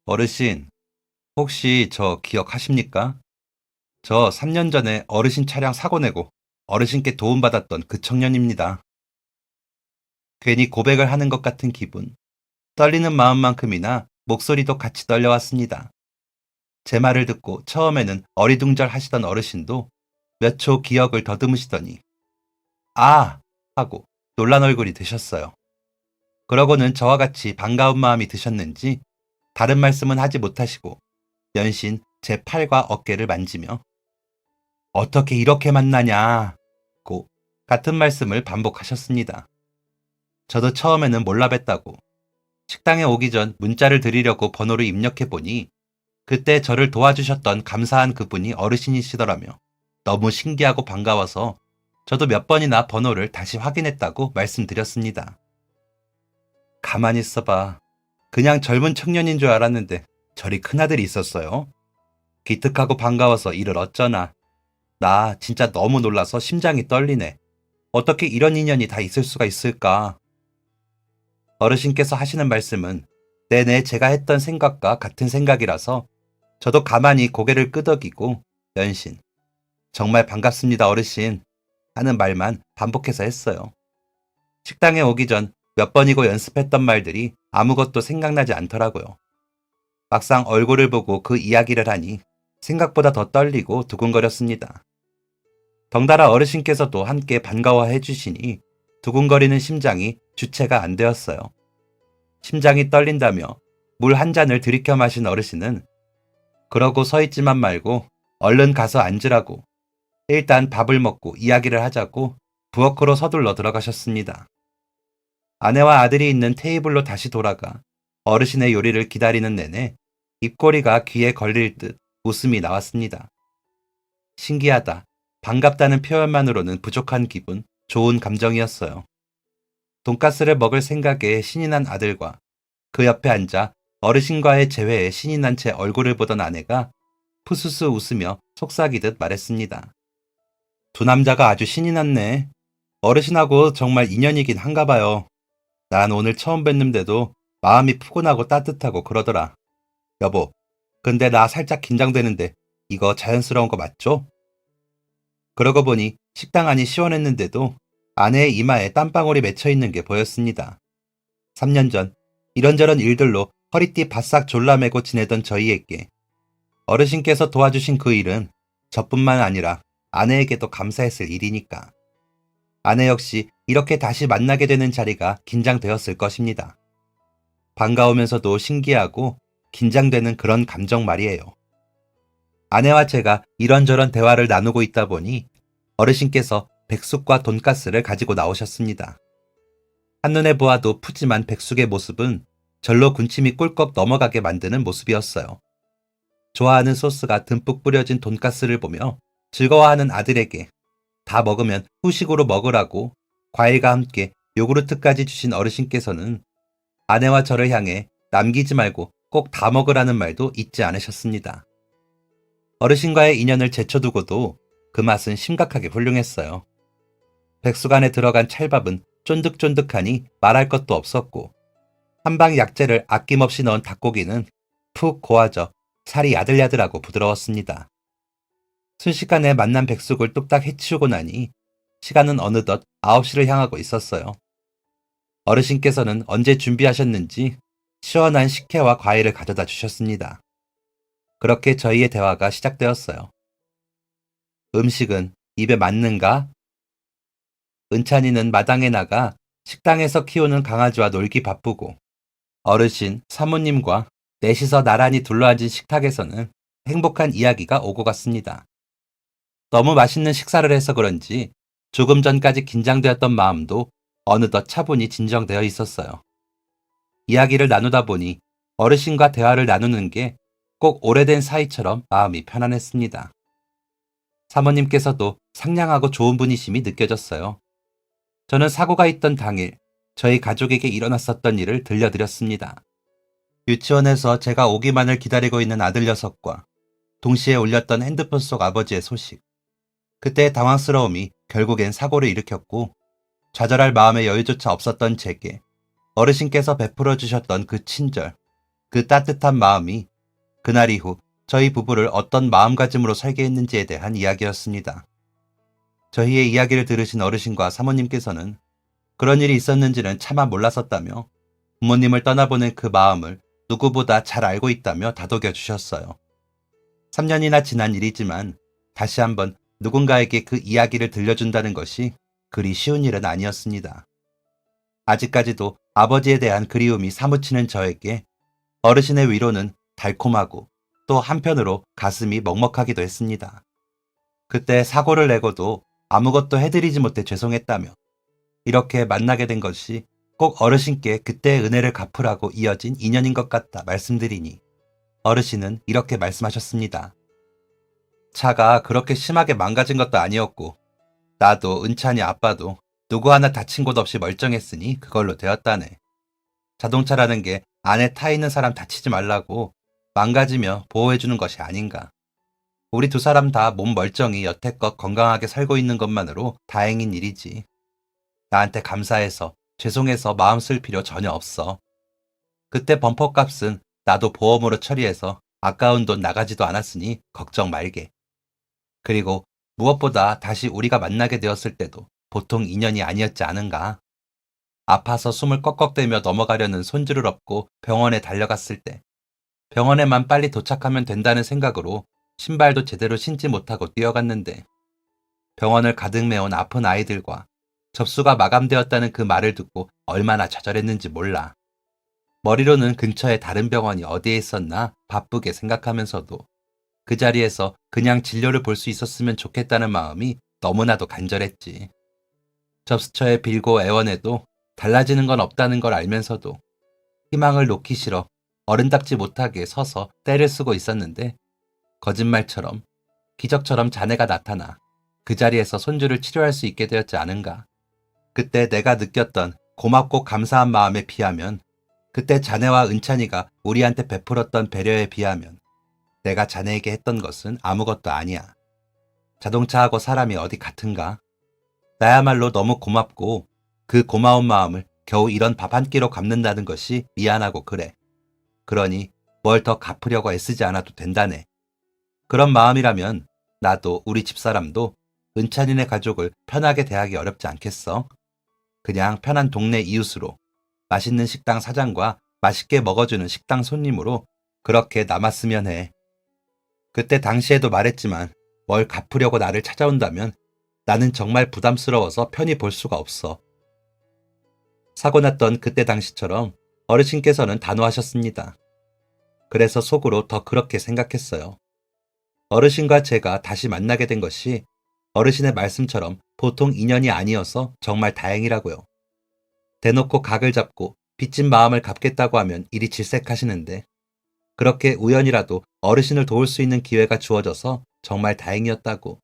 Speaker 1: 어르신, 혹시 저 기억하십니까? 저 3년 전에 어르신 차량 사고 내고 어르신께 도움받았던 그 청년입니다. 괜히 고백을 하는 것 같은 기분, 떨리는 마음만큼이나 목소리도 같이 떨려왔습니다. 제 말을 듣고 처음에는 어리둥절 하시던 어르신도 몇 초 기억을 더듬으시더니 아! 하고 놀란 얼굴이 되셨어요. 그러고는 저와 같이 반가운 마음이 드셨는지 다른 말씀은 하지 못하시고 연신 제 팔과 어깨를 만지며 어떻게 이렇게 만나냐고 같은 말씀을 반복하셨습니다. 저도 처음에는 몰라뵀다고 식당에 오기 전 문자를 드리려고 번호를 입력해보니 그때 저를 도와주셨던 감사한 그분이 어르신이시더라며 너무 신기하고 반가워서 저도 몇 번이나 번호를 다시 확인했다고 말씀드렸습니다. 가만히 있어봐. 그냥 젊은 청년인 줄 알았는데 저리 큰아들이 있었어요. 기특하고 반가워서 이를 어쩌나. 나 진짜 너무 놀라서 심장이 떨리네. 어떻게 이런 인연이 다 있을 수가 있을까? 어르신께서 하시는 말씀은 내내 제가 했던 생각과 같은 생각이라서 저도 가만히 고개를 끄덕이고 연신 정말 반갑습니다 어르신 하는 말만 반복해서 했어요. 식당에 오기 전 몇 번이고 연습했던 말들이 아무것도 생각나지 않더라고요. 막상 얼굴을 보고 그 이야기를 하니 생각보다 더 떨리고 두근거렸습니다. 덩달아 어르신께서도 함께 반가워해 주시니 두근거리는 심장이 주체가 안 되었어요. 심장이 떨린다며 물 한 잔을 들이켜 마신 어르신은 그러고 서 있지만 말고 얼른 가서 앉으라고 일단 밥을 먹고 이야기를 하자고 부엌으로 서둘러 들어가셨습니다. 아내와 아들이 있는 테이블로 다시 돌아가 어르신의 요리를 기다리는 내내 입꼬리가 귀에 걸릴 듯 웃음이 나왔습니다. 신기하다, 반갑다는 표현만으로는 부족한 기분, 좋은 감정이었어요. 돈가스를 먹을 생각에 신이 난 아들과 그 옆에 앉아 어르신과의 재회에 신이 난 채 얼굴을 보던 아내가 푸스스 웃으며 속삭이듯 말했습니다. 두 남자가 아주 신이 났네. 어르신하고 정말 인연이긴 한가 봐요. 난 오늘 처음 뵀는데도 마음이 푸근하고 따뜻하고 그러더라. 여보, 근데 나 살짝 긴장되는데 이거 자연스러운 거 맞죠? 그러고 보니 식당 안이 시원했는데도 아내의 이마에 땀방울이 맺혀 있는 게 보였습니다. 3년 전 이런저런 일들로 허리띠 바싹 졸라매고 지내던 저희에게 어르신께서 도와주신 그 일은 저뿐만 아니라 아내에게도 감사했을 일이니까. 아내 역시 이렇게 다시 만나게 되는 자리가 긴장되었을 것입니다. 반가우면서도 신기하고 긴장되는 그런 감정 말이에요. 아내와 제가 이런저런 대화를 나누고 있다 보니 어르신께서 백숙과 돈가스를 가지고 나오셨습니다. 한눈에 보아도 푸짐한 백숙의 모습은 절로 군침이 꿀꺽 넘어가게 만드는 모습이었어요. 좋아하는 소스가 듬뿍 뿌려진 돈가스를 보며 즐거워하는 아들에게 다 먹으면 후식으로 먹으라고 과일과 함께 요구르트까지 주신 어르신께서는 아내와 저를 향해 남기지 말고 꼭 다 먹으라는 말도 잊지 않으셨습니다. 어르신과의 인연을 제쳐두고도 그 맛은 심각하게 훌륭했어요. 백숙 안에 들어간 찰밥은 쫀득쫀득하니 말할 것도 없었고 한방 약재를 아낌없이 넣은 닭고기는 푹 고아져 살이 야들야들하고 부드러웠습니다. 순식간에 만난 백숙을 뚝딱 해치우고 나니 시간은 어느덧 9시를 향하고 있었어요. 어르신께서는 언제 준비하셨는지 시원한 식혜와 과일을 가져다 주셨습니다. 그렇게 저희의 대화가 시작되었어요. 음식은 입에 맞는가? 은찬이는 마당에 나가 식당에서 키우는 강아지와 놀기 바쁘고 어르신, 사모님과 넷이서 나란히 둘러앉은 식탁에서는 행복한 이야기가 오고 갔습니다. 너무 맛있는 식사를 해서 그런지 조금 전까지 긴장되었던 마음도 어느덧 차분히 진정되어 있었어요. 이야기를 나누다 보니 어르신과 대화를 나누는 게 꼭 오래된 사이처럼 마음이 편안했습니다. 사모님께서도 상냥하고 좋은 분이심이 느껴졌어요. 저는 사고가 있던 당일 저희 가족에게 일어났었던 일을 들려드렸습니다. 유치원에서 제가 오기만을 기다리고 있는 아들 녀석과 동시에 울렸던 핸드폰 속 아버지의 소식. 그때의 당황스러움이 결국엔 사고를 일으켰고 좌절할 마음의 여유조차 없었던 제게 어르신께서 베풀어 주셨던 그 친절, 그 따뜻한 마음이 그날 이후 저희 부부를 어떤 마음가짐으로 살게 했는지에 대한 이야기였습니다. 저희의 이야기를 들으신 어르신과 사모님께서는 그런 일이 있었는지는 차마 몰랐었다며 부모님을 떠나보낸 그 마음을 누구보다 잘 알고 있다며 다독여 주셨어요. 3년이나 지난 일이지만 다시 한번 누군가에게 그 이야기를 들려준다는 것이 그리 쉬운 일은 아니었습니다. 아직까지도 아버지에 대한 그리움이 사무치는 저에게 어르신의 위로는 달콤하고 또 한편으로 가슴이 먹먹하기도 했습니다. 그때 사고를 내고도 아무것도 해드리지 못해 죄송했다며 이렇게 만나게 된 것이 꼭 어르신께 그때의 은혜를 갚으라고 이어진 인연인 것 같다 말씀드리니 어르신은 이렇게 말씀하셨습니다. 차가 그렇게 심하게 망가진 것도 아니었고 나도 은찬이 아빠도 누구 하나 다친 곳 없이 멀쩡했으니 그걸로 되었다네. 자동차라는 게 안에 타 있는 사람 다치지 말라고 망가지며 보호해주는 것이 아닌가. 우리 두 사람 다 몸 멀쩡히 여태껏 건강하게 살고 있는 것만으로 다행인 일이지. 나한테 감사해서 죄송해서 마음 쓸 필요 전혀 없어. 그때 범퍼 값은 나도 보험으로 처리해서 아까운 돈 나가지도 않았으니 걱정 말게. 그리고 무엇보다 다시 우리가 만나게 되었을 때도 보통 인연이 아니었지 않은가. 아파서 숨을 꺽꺽대며 넘어가려는 손주를 업고 병원에 달려갔을 때 병원에만 빨리 도착하면 된다는 생각으로 신발도 제대로 신지 못하고 뛰어갔는데 병원을 가득 메운 아픈 아이들과 접수가 마감되었다는 그 말을 듣고 얼마나 좌절했는지 몰라. 머리로는 근처에 다른 병원이 어디에 있었나 바쁘게 생각하면서도 그 자리에서 그냥 진료를 볼 수 있었으면 좋겠다는 마음이 너무나도 간절했지. 접수처에 빌고 애원해도 달라지는 건 없다는 걸 알면서도 희망을 놓기 싫어 어른답지 못하게 서서 떼를 쓰고 있었는데 거짓말처럼 기적처럼 자네가 나타나 그 자리에서 손주를 치료할 수 있게 되었지 않은가. 그때 내가 느꼈던 고맙고 감사한 마음에 비하면 그때 자네와 은찬이가 우리한테 베풀었던 배려에 비하면 내가 자네에게 했던 것은 아무것도 아니야. 자동차하고 사람이 어디 같은가? 나야말로 너무 고맙고 그 고마운 마음을 겨우 이런 밥 한 끼로 갚는다는 것이 미안하고 그래. 그러니 뭘 더 갚으려고 애쓰지 않아도 된다네. 그런 마음이라면 나도 우리 집사람도 은찬이네 가족을 편하게 대하기 어렵지 않겠어? 그냥 편한 동네 이웃으로, 맛있는 식당 사장과 맛있게 먹어주는 식당 손님으로 그렇게 남았으면 해. 그때 당시에도 말했지만 뭘 갚으려고 나를 찾아온다면 나는 정말 부담스러워서 편히 볼 수가 없어. 사고 났던 그때 당시처럼 어르신께서는 단호하셨습니다. 그래서 속으로 더 그렇게 생각했어요. 어르신과 제가 다시 만나게 된 것이 어르신의 말씀처럼 보통 인연이 아니어서 정말 다행이라고요. 대놓고 각을 잡고 빚진 마음을 갚겠다고 하면 일이 질색하시는데 그렇게 우연이라도 어르신을 도울 수 있는 기회가 주어져서 정말 다행이었다고.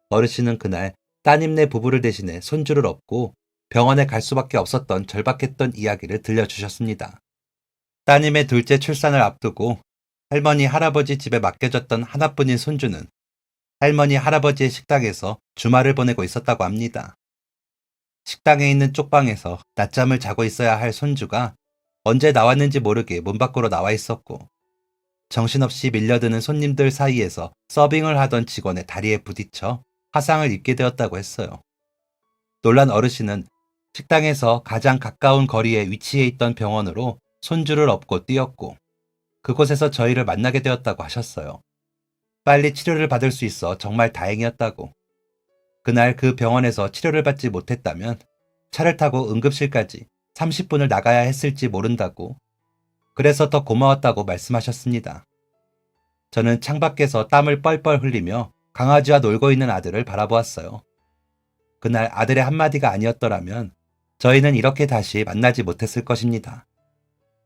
Speaker 1: 어르신은 그날 따님네 부부를 대신해 손주를 업고 병원에 갈 수밖에 없었던 절박했던 이야기를 들려주셨습니다. 따님의 둘째 출산을 앞두고 할머니 할아버지 집에 맡겨졌던 하나뿐인 손주는 할머니 할아버지의 식당에서 주말을 보내고 있었다고 합니다. 식당에 있는 쪽방에서 낮잠을 자고 있어야 할 손주가 언제 나왔는지 모르게 문 밖으로 나와 있었고 정신없이 밀려드는 손님들 사이에서 서빙을 하던 직원의 다리에 부딪혀 화상을 입게 되었다고 했어요. 놀란 어르신은 식당에서 가장 가까운 거리에 위치해 있던 병원으로 손주를 업고 뛰었고 그곳에서 저희를 만나게 되었다고 하셨어요. 빨리 치료를 받을 수 있어 정말 다행이었다고. 그날 그 병원에서 치료를 받지 못했다면 차를 타고 응급실까지 30분을 나가야 했을지 모른다고. 그래서 더 고마웠다고 말씀하셨습니다. 저는 창밖에서 땀을 뻘뻘 흘리며 강아지와 놀고 있는 아들을 바라보았어요. 그날 아들의 한마디가 아니었더라면 저희는 이렇게 다시 만나지 못했을 것입니다.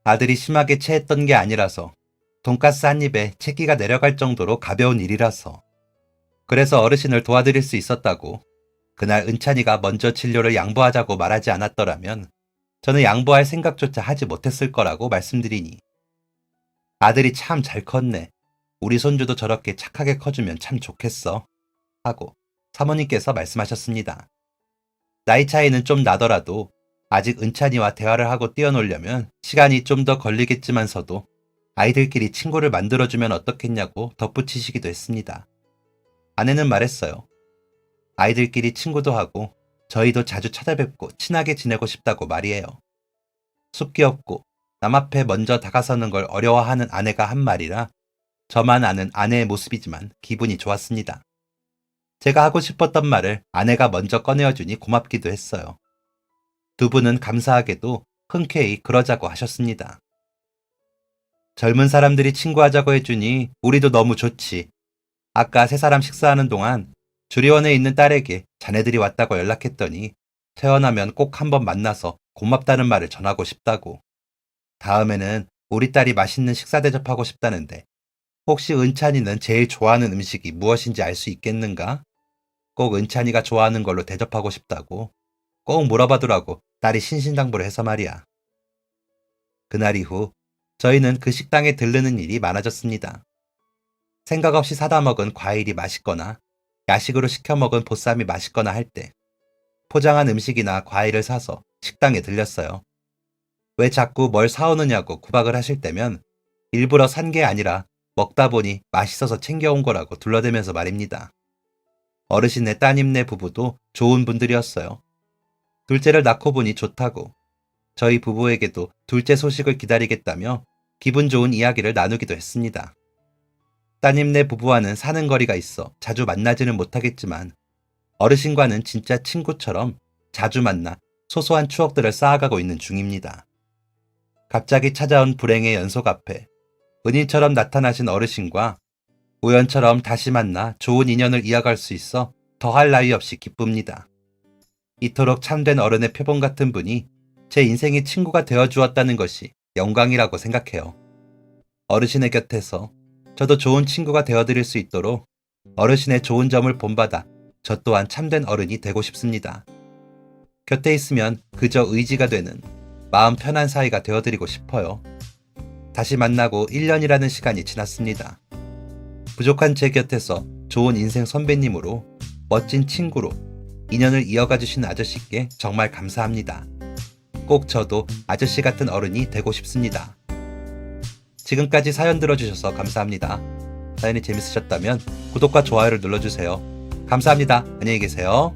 Speaker 1: 아들이 심하게 체했던 게 아니라서 돈가스 한 입에 채기가 내려갈 정도로 가벼운 일이라서. 그래서 어르신을 도와드릴 수 있었다고. 그날 은찬이가 먼저 진료를 양보하자고 말하지 않았더라면 저는 양보할 생각조차 하지 못했을 거라고 말씀드리니. 아들이 참 잘 컸네. 우리 손주도 저렇게 착하게 커주면 참 좋겠어. 하고 사모님께서 말씀하셨습니다. 나이 차이는 좀 나더라도 아직 은찬이와 대화를 하고 뛰어놀려면 시간이 좀 더 걸리겠지만서도 아이들끼리 친구를 만들어주면 어떻겠냐고 덧붙이시기도 했습니다. 아내는 말했어요. 아이들끼리 친구도 하고 저희도 자주 찾아뵙고 친하게 지내고 싶다고 말이에요. 숫기 없고 남 앞에 먼저 다가서는 걸 어려워하는 아내가 한 말이라 저만 아는 아내의 모습이지만 기분이 좋았습니다. 제가 하고 싶었던 말을 아내가 먼저 꺼내어주니 고맙기도 했어요. 두 분은 감사하게도 흔쾌히 그러자고 하셨습니다. 젊은 사람들이 친구하자고 해주니 우리도 너무 좋지. 아까 세 사람 식사하는 동안 주리원에 있는 딸에게 자네들이 왔다고 연락했더니 퇴원하면 꼭 한번 만나서 고맙다는 말을 전하고 싶다고. 다음에는 우리 딸이 맛있는 식사 대접하고 싶다는데 혹시 은찬이는 제일 좋아하는 음식이 무엇인지 알 수 있겠는가? 꼭 은찬이가 좋아하는 걸로 대접하고 싶다고. 꼭 물어봐두라고 딸이 신신당부를 해서 말이야. 그날 이후 저희는 그 식당에 들르는 일이 많아졌습니다. 생각 없이 사다 먹은 과일이 맛있거나 야식으로 시켜 먹은 보쌈이 맛있거나 할 때 포장한 음식이나 과일을 사서 식당에 들렸어요. 왜 자꾸 뭘 사오느냐고 구박을 하실 때면 일부러 산 게 아니라 먹다 보니 맛있어서 챙겨온 거라고 둘러대면서 말입니다. 어르신네 따님네 부부도 좋은 분들이었어요. 둘째를 낳고 보니 좋다고. 저희 부부에게도 둘째 소식을 기다리겠다며 기분 좋은 이야기를 나누기도 했습니다. 따님네 부부와는 사는 거리가 있어 자주 만나지는 못하겠지만 어르신과는 진짜 친구처럼 자주 만나 소소한 추억들을 쌓아가고 있는 중입니다. 갑자기 찾아온 불행의 연속 앞에 은인처럼 나타나신 어르신과 우연처럼 다시 만나 좋은 인연을 이어갈 수 있어 더할 나위 없이 기쁩니다. 이토록 참된 어른의 표본 같은 분이 제 인생의 친구가 되어주었다는 것이 영광이라고 생각해요. 어르신의 곁에서 저도 좋은 친구가 되어드릴 수 있도록 어르신의 좋은 점을 본받아 저 또한 참된 어른이 되고 싶습니다. 곁에 있으면 그저 의지가 되는 마음 편한 사이가 되어드리고 싶어요. 다시 만나고 1년이라는 시간이 지났습니다. 부족한 제 곁에서 좋은 인생 선배님으로 멋진 친구로 인연을 이어가 주신 아저씨께 정말 감사합니다. 꼭 저도 아저씨 같은 어른이 되고 싶습니다. 지금까지 사연 들어주셔서 감사합니다. 사연이 재밌으셨다면 구독과 좋아요를 눌러주세요. 감사합니다. 안녕히 계세요.